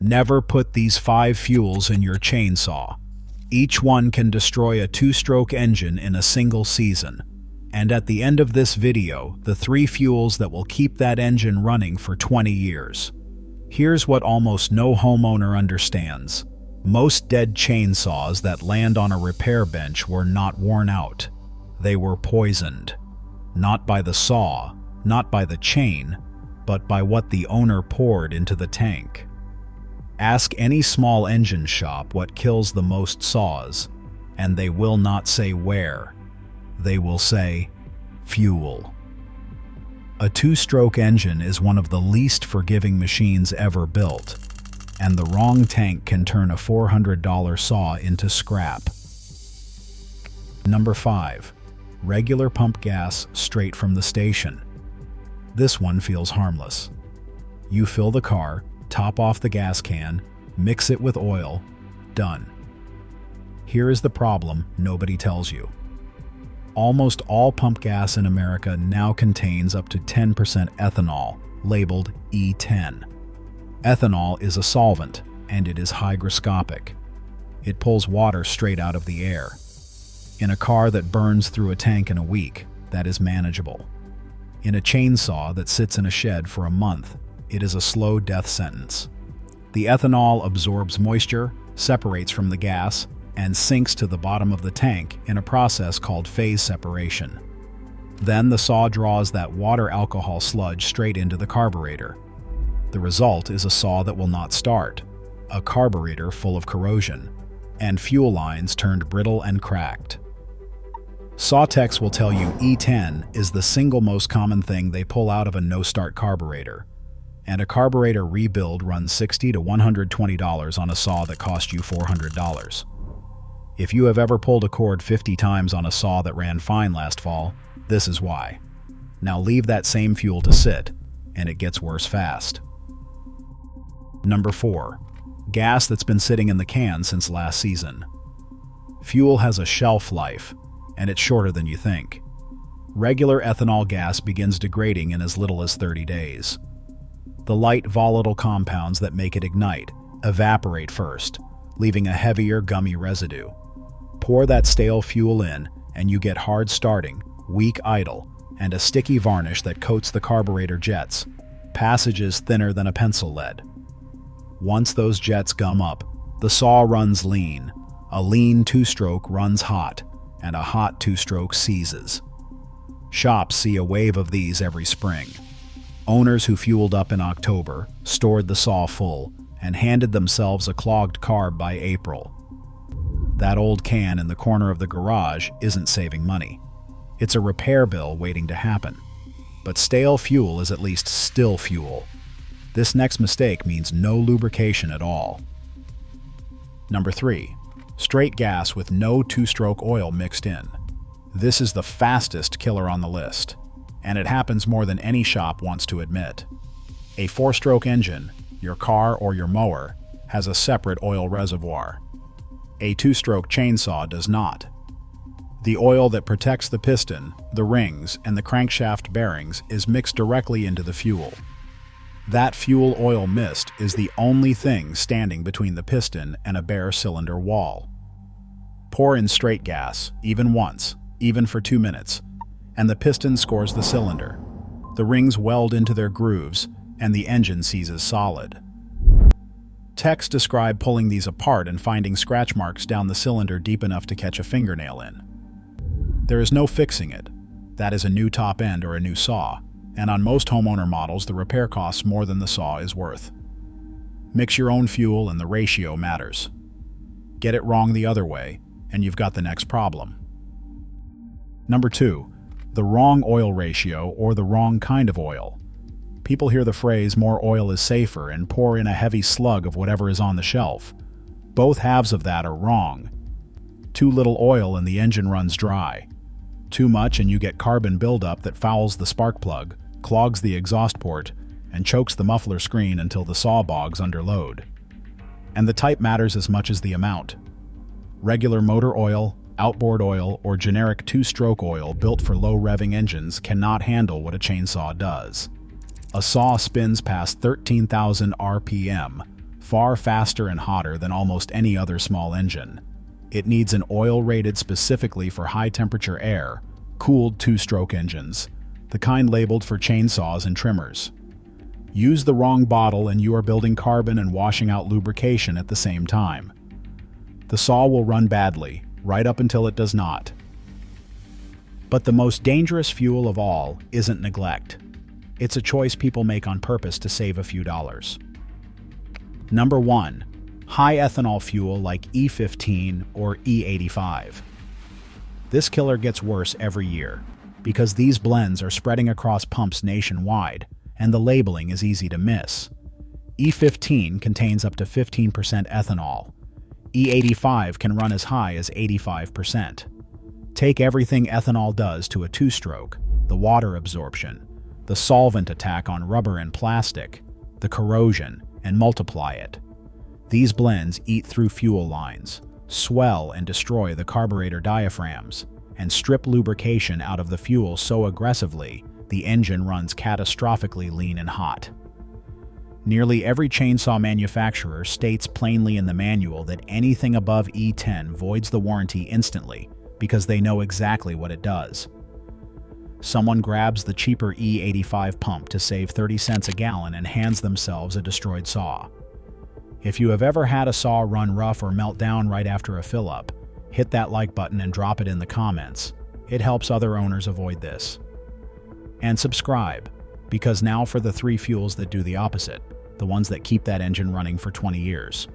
Never put these 5 fuels in your chainsaw. Each one can destroy a 2-stroke engine in a single season. And at the end of this video, the 3 fuels that will keep that engine running for 20 years. Here's what almost no homeowner understands. Most dead chainsaws that land on a repair bench were not worn out. They were poisoned. Not by the saw, not by the chain, but by what the owner poured into the tank. Ask any small engine shop what kills the most saws, and they will not say where. They will say, fuel. A 2-stroke engine is one of the least forgiving machines ever built, and the wrong tank can turn a $400 saw into scrap. Number 5. Regular pump gas straight from the station. This one feels harmless. You fill the car, top off the gas can, mix it with oil, done. Here is the problem nobody tells you. Almost all pump gas in America now contains up to 10% ethanol, labeled E10. Ethanol is a solvent, and it is hygroscopic. It pulls water straight out of the air. In a car that burns through a tank in a week, that is manageable. In a chainsaw that sits in a shed for a month, it is a slow death sentence. The ethanol absorbs moisture, separates from the gas, and sinks to the bottom of the tank in a process called phase separation. Then the saw draws that water alcohol sludge straight into the carburetor. The result is a saw that will not start, a carburetor full of corrosion, and fuel lines turned brittle and cracked. Saw techs will tell you E10 is the single most common thing they pull out of a no-start carburetor, and a carburetor rebuild runs $60 to $120 on a saw that cost you $400. If you have ever pulled a cord 50 times on a saw that ran fine last fall, this is why. Now leave that same fuel to sit, and it gets worse fast. Number 4. Gas that's been sitting in the can since last season. Fuel has a shelf life, and it's shorter than you think. Regular ethanol gas begins degrading in as little as 30 days. The light volatile compounds that make it ignite evaporate first, leaving a heavier gummy residue. Pour that stale fuel in, and you get hard starting, weak idle, and a sticky varnish that coats the carburetor jets, passages thinner than a pencil lead. Once those jets gum up, the saw runs lean. A lean 2-stroke runs hot, and a hot 2-stroke seizes. Shops see a wave of these every spring. Owners who fueled up in October, stored the saw full, and handed themselves a clogged carb by April. That old can in the corner of the garage isn't saving money. It's a repair bill waiting to happen. But stale fuel is at least still fuel. This next mistake means no lubrication at all. Number 3. Straight gas with no 2-stroke oil mixed in. This is the fastest killer on the list, and it happens more than any shop wants to admit. A 4-stroke engine, your car or your mower, has a separate oil reservoir. A 2-stroke chainsaw does not. The oil that protects the piston, the rings, and the crankshaft bearings is mixed directly into the fuel. That fuel oil mist is the only thing standing between the piston and a bare cylinder wall. Pour in straight gas, even once, even for 2 minutes, and the piston scores the cylinder. The rings weld into their grooves, and the engine seizes solid. Techs describe pulling these apart and finding scratch marks down the cylinder deep enough to catch a fingernail in. There is no fixing it. That is a new top end or a new saw, and on most homeowner models the repair costs more than the saw is worth. Mix your own fuel and the ratio matters. Get it wrong the other way, and you've got the next problem. Number 2. The wrong oil ratio or the wrong kind of oil. People hear the phrase more oil is safer and pour in a heavy slug of whatever is on the shelf. Both halves of that are wrong. Too little oil and the engine runs dry. Too much and you get carbon buildup that fouls the spark plug, clogs the exhaust port, and chokes the muffler screen until the saw bogs under load. And the type matters as much as the amount. Regular motor oil, outboard oil, or generic 2-stroke oil built for low-revving engines cannot handle what a chainsaw does. A saw spins past 13,000 RPM, far faster and hotter than almost any other small engine. It needs an oil rated specifically for high-temperature air, cooled two-stroke engines, the kind labeled for chainsaws and trimmers. Use the wrong bottle and you are building carbon and washing out lubrication at the same time. The saw will run badly, right up until it does not. But the most dangerous fuel of all isn't neglect. It's a choice people make on purpose to save a few dollars. Number 1. High ethanol fuel like E15 or E85. This killer gets worse every year because these blends are spreading across pumps nationwide and the labeling is easy to miss. E15 contains up to 15% ethanol. E85 can run as high as 85%. Take everything ethanol does to a two-stroke, the water absorption, the solvent attack on rubber and plastic, the corrosion, and multiply it. These blends eat through fuel lines, swell and destroy the carburetor diaphragms, and strip lubrication out of the fuel so aggressively the engine runs catastrophically lean and hot. Nearly every chainsaw manufacturer states plainly in the manual that anything above E10 voids the warranty instantly because they know exactly what it does. Someone grabs the cheaper E85 pump to save 30 cents a gallon and hands themselves a destroyed saw. If you have ever had a saw run rough or melt down right after a fill-up, hit that like button and drop it in the comments. It helps other owners avoid this. And subscribe, because now for the 3 fuels that do the opposite, the ones that keep that engine running for 20 years.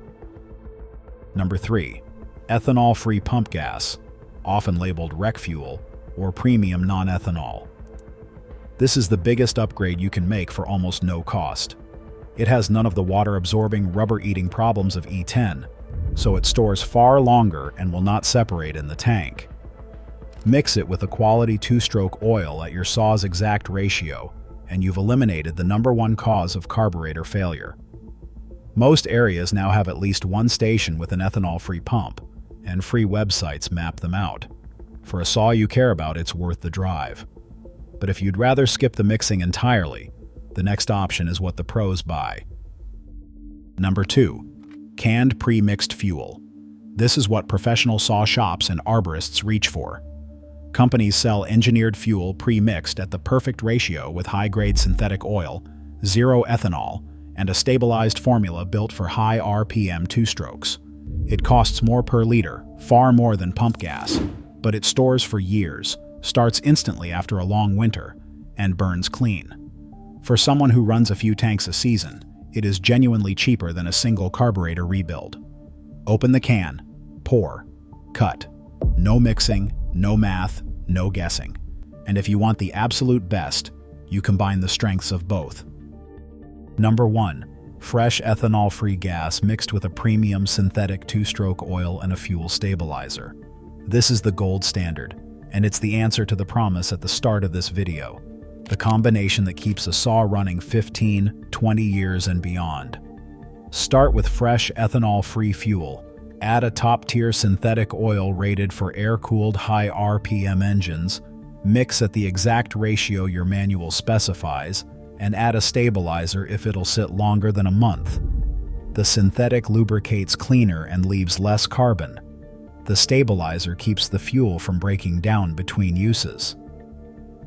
Number 3. Ethanol-free pump gas, often labeled rec fuel, or premium non-ethanol. This is the biggest upgrade you can make for almost no cost. It has none of the water-absorbing, rubber-eating problems of E10, so it stores far longer and will not separate in the tank. Mix it with a quality two-stroke oil at your saw's exact ratio, and you've eliminated the #1 cause of carburetor failure. Most areas now have at least one station with an ethanol-free pump, and free websites map them out. For a saw you care about, it's worth the drive. But if you'd rather skip the mixing entirely, the next option is what the pros buy. Number 2. Canned pre-mixed fuel. This is what professional saw shops and arborists reach for. Companies sell engineered fuel pre-mixed at the perfect ratio with high-grade synthetic oil, zero ethanol, and a stabilized formula built for high RPM two-strokes. It costs more per liter, far more than pump gas, but it stores for years, starts instantly after a long winter, and burns clean. For someone who runs a few tanks a season, it is genuinely cheaper than a single carburetor rebuild. Open the can, pour, cut. No mixing, no math, no guessing. And if you want the absolute best, you combine the strengths of both. Number 1. Fresh ethanol-free gas mixed with a premium synthetic two-stroke oil and a fuel stabilizer. This is the gold standard, and it's the answer to the promise at the start of this video. The combination that keeps a saw running 15, 20 years and beyond. Start with fresh ethanol-free fuel. Add a top-tier synthetic oil rated for air-cooled high RPM engines, mix at the exact ratio your manual specifies, and add a stabilizer if it'll sit longer than a month. The synthetic lubricates cleaner and leaves less carbon. The stabilizer keeps the fuel from breaking down between uses.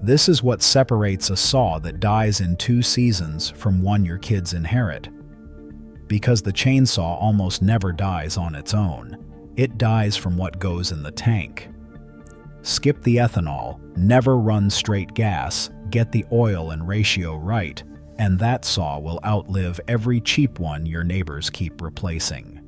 This is what separates a saw that dies in 2 seasons from one your kids inherit. Because the chainsaw almost never dies on its own. It dies from what goes in the tank. Skip the ethanol, never run straight gas, get the oil and ratio right, and that saw will outlive every cheap one your neighbors keep replacing.